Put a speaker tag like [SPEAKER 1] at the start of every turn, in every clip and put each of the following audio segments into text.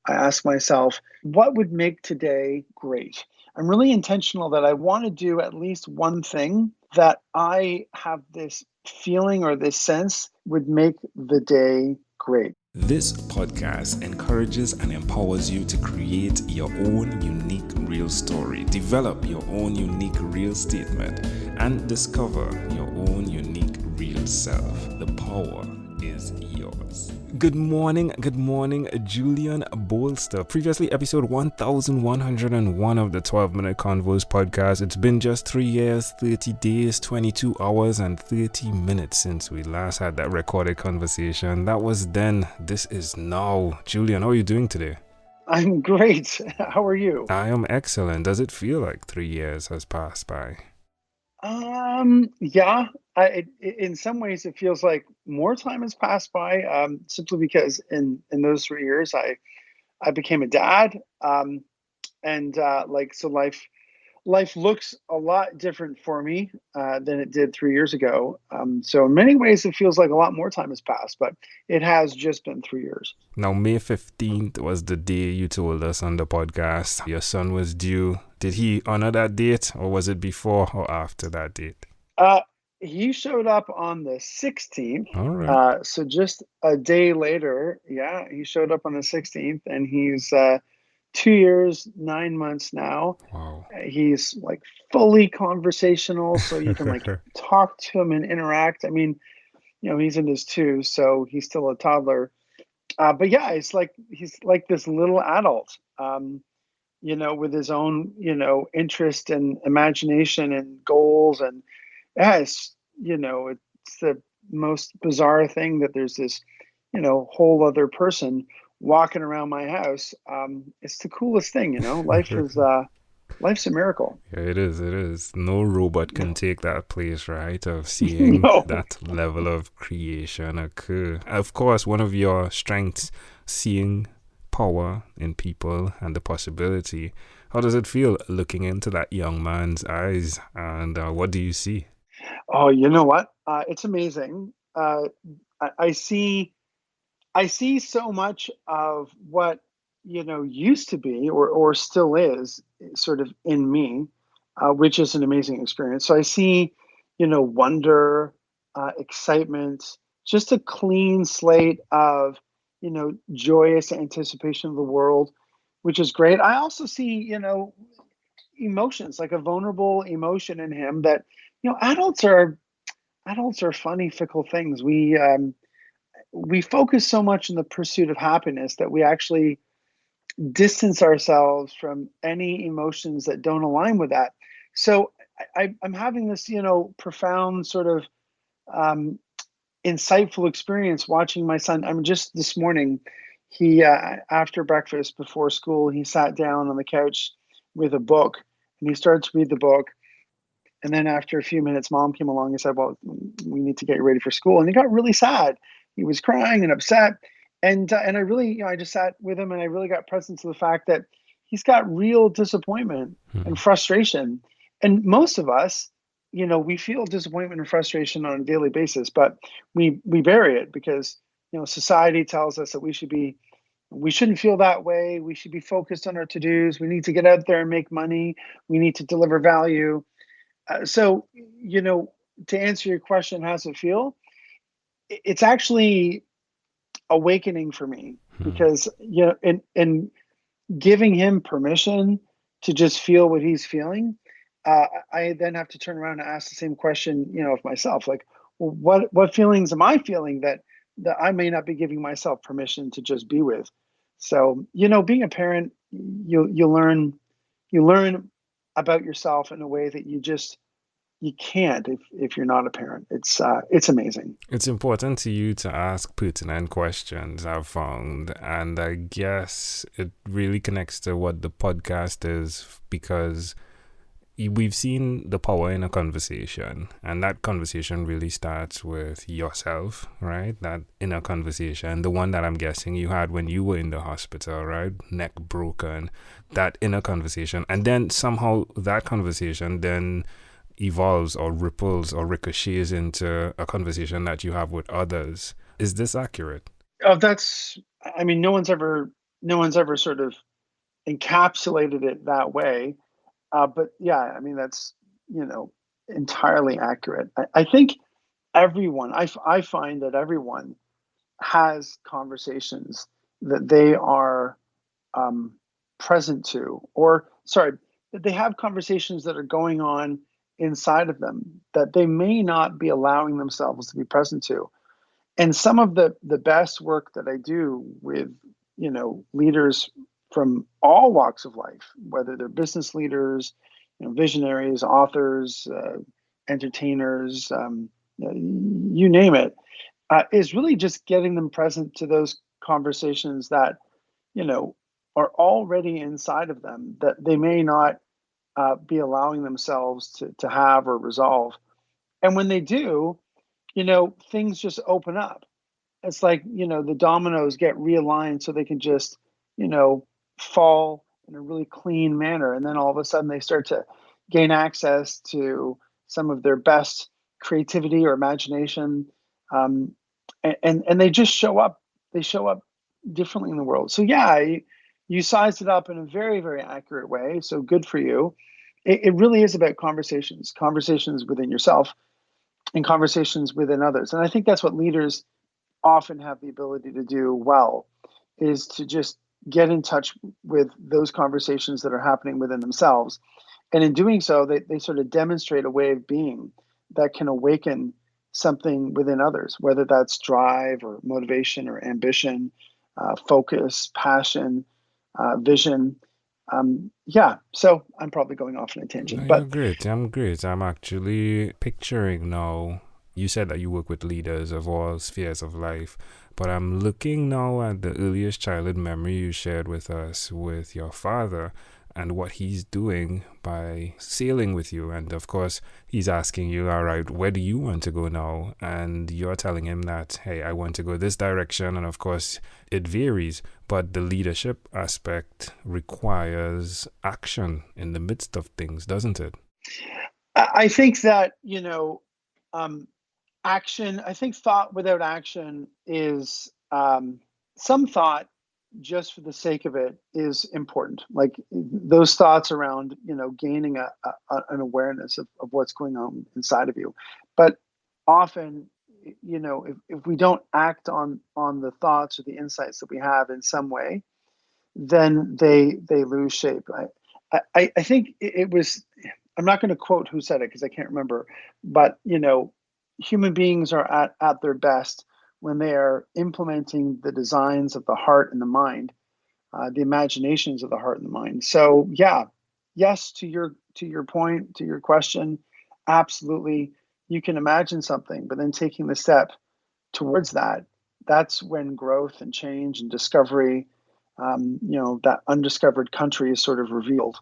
[SPEAKER 1] I ask myself, what would make today great? I'm really intentional that I want to do at least one thing that I have this feeling or this sense would make the day great.
[SPEAKER 2] This podcast encourages and empowers you to create your own unique real story, develop your own unique real statement, and discover your own unique real self. The power is yours. Good morning, Julian Bolster. Previously, episode 1101 of the 12-Minute Convos podcast. It's been just 3 years, 30 days, 22 hours, and 30 minutes since we last had that recorded conversation. That was then. This is now. Julian, how are you doing today?
[SPEAKER 1] I'm great. How are you?
[SPEAKER 2] I am excellent. Does it feel like 3 years has passed by?
[SPEAKER 1] Yeah. In some ways, it feels like more time has passed by. Simply because in those 3 years, I became a dad. So life looks a lot different for me than it did 3 years ago. So in many ways, it feels like a lot more time has passed, but it has just been 3 years.
[SPEAKER 2] Now, May 15th was the day you told us on the podcast your son was due. Did he honor that date, or was it before or after that date?
[SPEAKER 1] He showed up on the 16th.
[SPEAKER 2] All right.
[SPEAKER 1] So just a day later, yeah, he showed up on the 16th, and he's 2 years, 9 months now.
[SPEAKER 2] Wow.
[SPEAKER 1] He's like fully conversational, so you can like talk to him and interact. I mean, he's in his 2, so he's still a toddler. But yeah, he's like this little adult, with his own, interest and imagination and goals. And yeah, it's the most bizarre thing that there's this, whole other person walking around my house. It's the coolest thing, life's a miracle.
[SPEAKER 2] Yeah, it is. No robot can take that place, right, of seeing
[SPEAKER 1] No.
[SPEAKER 2] that level of creation occur. Of course, one of your strengths, seeing power in people and the possibility. How does it feel looking into that young man's eyes, and what do you see?
[SPEAKER 1] Oh, you know what? It's amazing. I see so much of what used to be or still is sort of in me, which is an amazing experience. So I see, wonder, excitement, just a clean slate of joyous anticipation of the world, which is great. I also see emotions, like a vulnerable emotion in him that adults are funny, fickle things. We focus so much in the pursuit of happiness that we actually distance ourselves from any emotions that don't align with that. So I'm having this, profound sort of insightful experience watching my son. I mean, just this morning, he after breakfast before school, he sat down on the couch with a book and he started to read the book. And then after a few minutes, mom came along and said, "Well, we need to get you ready for school." And he got really sad. He was crying and upset. And I really, I just sat with him and I really got present to the fact that he's got real disappointment and frustration. And most of us, we feel disappointment and frustration on a daily basis, but we bury it because, society tells us that we shouldn't feel that way. We should be focused on our to-dos. We need to get out there and make money. We need to deliver value. So, to answer your question, how does it feel? It's actually awakening for me because, in giving him permission to just feel what he's feeling, I then have to turn around and ask the same question, of myself, like, well, what feelings am I feeling that I may not be giving myself permission to just be with? So, being a parent, you learn about yourself in a way that you can't if you're not a parent. It's amazing.
[SPEAKER 2] It's important to you to ask pertinent questions, I've found, and I guess it really connects to what the podcast is because we've seen the power in a conversation, and that conversation really starts with yourself, right? That inner conversation, the one that I'm guessing you had when you were in the hospital, right? Neck broken, that inner conversation, and then somehow that conversation then evolves or ripples or ricochets into a conversation that you have with others. Is this accurate?
[SPEAKER 1] Oh, no one's ever no one's ever sort of encapsulated it that way. But yeah, I mean, that's, you know, entirely accurate. I think everyone, I find that everyone has conversations that they are um, present to, or sorry, that they have conversations that are going on inside of them that they may not be allowing themselves to be present to. And some of the best work that I do with, you know, leaders from all walks of life, whether they're business leaders, you know, visionaries, authors, entertainers, you name it, is really just getting them present to those conversations that, you know, are already inside of them that they may not be allowing themselves to have or resolve. And when they do, you know, things just open up. It's like, you know, the dominoes get realigned so they can just, you know, fall in a really clean manner. And then all of a sudden they start to gain access to some of their best creativity or imagination. Um, and they just show up, they show up differently in the world. So yeah, you sized it up in a very, very accurate way. So good for you. It really is about conversations, conversations within yourself and conversations within others. And I think that's what leaders often have the ability to do well, is to just get in touch with those conversations that are happening within themselves. And in doing so, they sort of demonstrate a way of being that can awaken something within others, whether that's drive or motivation or ambition, focus, passion, vision. Yeah, so I'm probably going off on a
[SPEAKER 2] No,
[SPEAKER 1] tangent,
[SPEAKER 2] you're
[SPEAKER 1] but
[SPEAKER 2] great. I'm great. I'm actually picturing now. You said that you work with leaders of all spheres of life, but I'm looking now at the earliest childhood memory you shared with us with your father and what he's doing by sailing with you. And of course, he's asking you, all right, where do you want to go now? And you're telling him that, hey, I want to go this direction. And of course, it varies, but the leadership aspect requires action in the midst of things, doesn't it?
[SPEAKER 1] I think that, you know, um, action, I think thought without action is some thought just for the sake of it is important. Like those thoughts around, you know, gaining an awareness of what's going on inside of you. But often, you know, if we don't act on the thoughts or the insights that we have in some way, then they lose shape. I think it was, I'm not going to quote who said it because I can't remember, but you know, human beings are at their best when they are implementing the designs of the heart and the mind, the imaginations of the heart and the mind. So yeah, yes to your point, to your question, absolutely. You can imagine something, but then taking the step towards that, that's when growth and change and discovery, you know, that undiscovered country is sort of revealed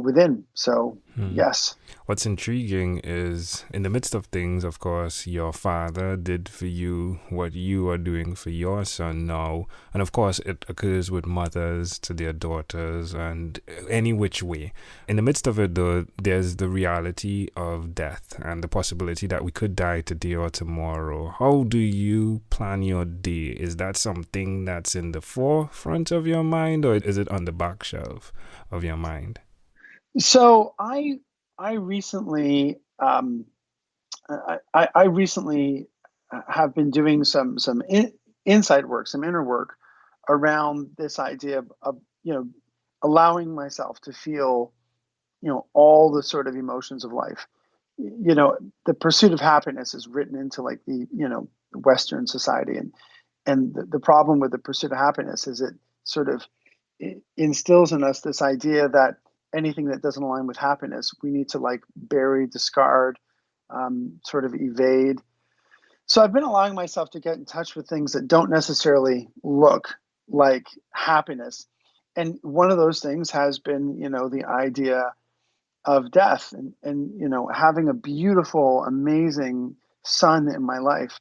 [SPEAKER 1] within. So
[SPEAKER 2] Hmm.
[SPEAKER 1] yes.
[SPEAKER 2] What's intriguing is in the midst of things, of course, your father did for you what you are doing for your son now. And of course, it occurs with mothers to their daughters and any which way. In the midst of it, though, there's the reality of death and the possibility that we could die today or tomorrow. How do you plan your day? Is that something that's in the forefront of your mind, or is it on the back shelf of your mind?
[SPEAKER 1] So I recently I recently have been doing some inside work, some inner work around this idea of, you know, allowing myself to feel, you know, all the sort of emotions of life. You know, the pursuit of happiness is written into like the, you know, Western society, and the problem with the pursuit of happiness is it sort of instills in us this idea that anything that doesn't align with happiness, we need to like bury, discard, sort of evade. So I've been allowing myself to get in touch with things that don't necessarily look like happiness. And one of those things has been, you know, the idea of death and you know, having a beautiful, amazing son in my life,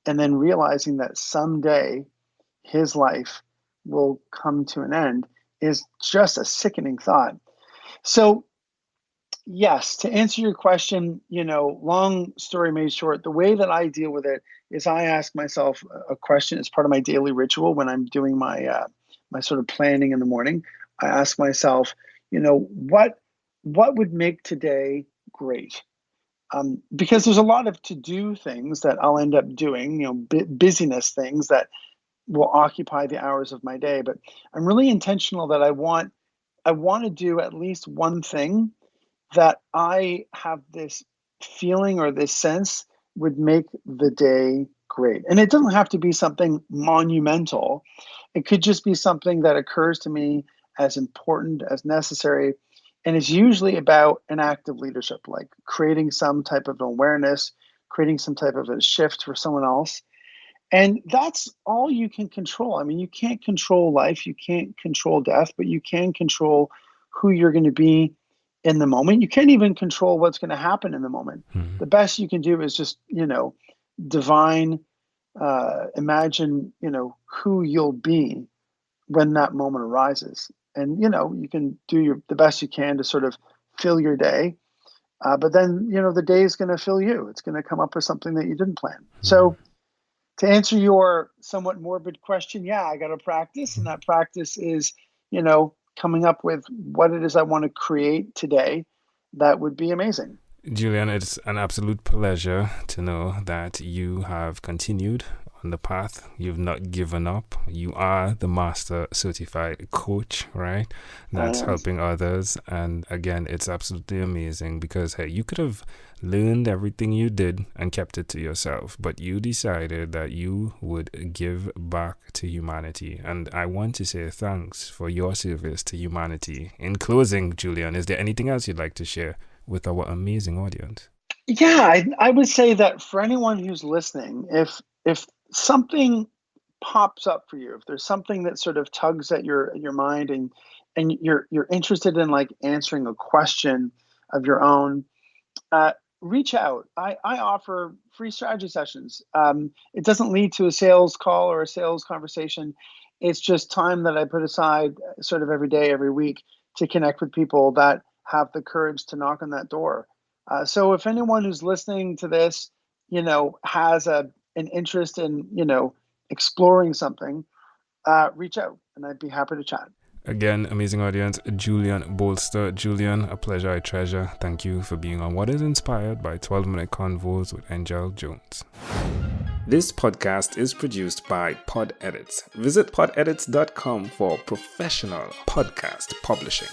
[SPEAKER 1] and then realizing that someday his life will come to an end is just a sickening thought. So, yes, to answer your question, you know, long story made short, the way that I deal with it is I ask myself a question as part of my daily ritual when I'm doing sort of planning in the morning, I ask myself, what would make today great? Because there's a lot of to-do things that I'll end up doing, busyness things that will occupy the hours of my day. But I'm really intentional that I want to do at least one thing that I have this feeling or this sense would make the day great. And it doesn't have to be something monumental. It could just be something that occurs to me as important, as necessary. And it's usually about an act of leadership, like creating some type of awareness, creating some type of a shift for someone else. And that's all you can control. I mean, you can't control life, you can't control death, but you can control who you're going to be in the moment. You can't even control what's going to happen in the moment.
[SPEAKER 2] Mm-hmm.
[SPEAKER 1] The best you can do is just, divine, imagine, who you'll be when that moment arises. And, you can do the best you can to sort of fill your day. But then, the day is going to fill you. It's going to come up with something that you didn't plan. Mm-hmm. So to answer your somewhat morbid question, yeah, I got to practice. And that practice is, coming up with what it is I want to create today. That would be amazing.
[SPEAKER 2] Julian, it's an absolute pleasure to know that you have continued on the path. You've not given up. You are the master certified coach, right? That's helping others. And again, it's absolutely amazing because, hey, you could have learned everything you did and kept it to yourself, but you decided that you would give back to humanity. And I want to say thanks for your service to humanity. In closing, Julian, is there anything else you'd like to share with our amazing audience?
[SPEAKER 1] Yeah, I would say that for anyone who's listening, if something pops up for you, if there's something that sort of tugs at your mind and you're interested in like answering a question of your own, reach out. I offer free strategy sessions. It doesn't lead to a sales call or a sales conversation. It's just time that I put aside sort of every day, every week to connect with people that have the courage to knock on that door. So if anyone who's listening to this, has an interest in, exploring something, reach out and I'd be happy to chat.
[SPEAKER 2] Again, amazing audience, Julian Bolster. Julian, a pleasure, I treasure. Thank you for being on What is Inspired by 12-Minute Convos with Angel Jones. This podcast is produced by Pod Edits. Visit podedits.com for professional podcast publishing.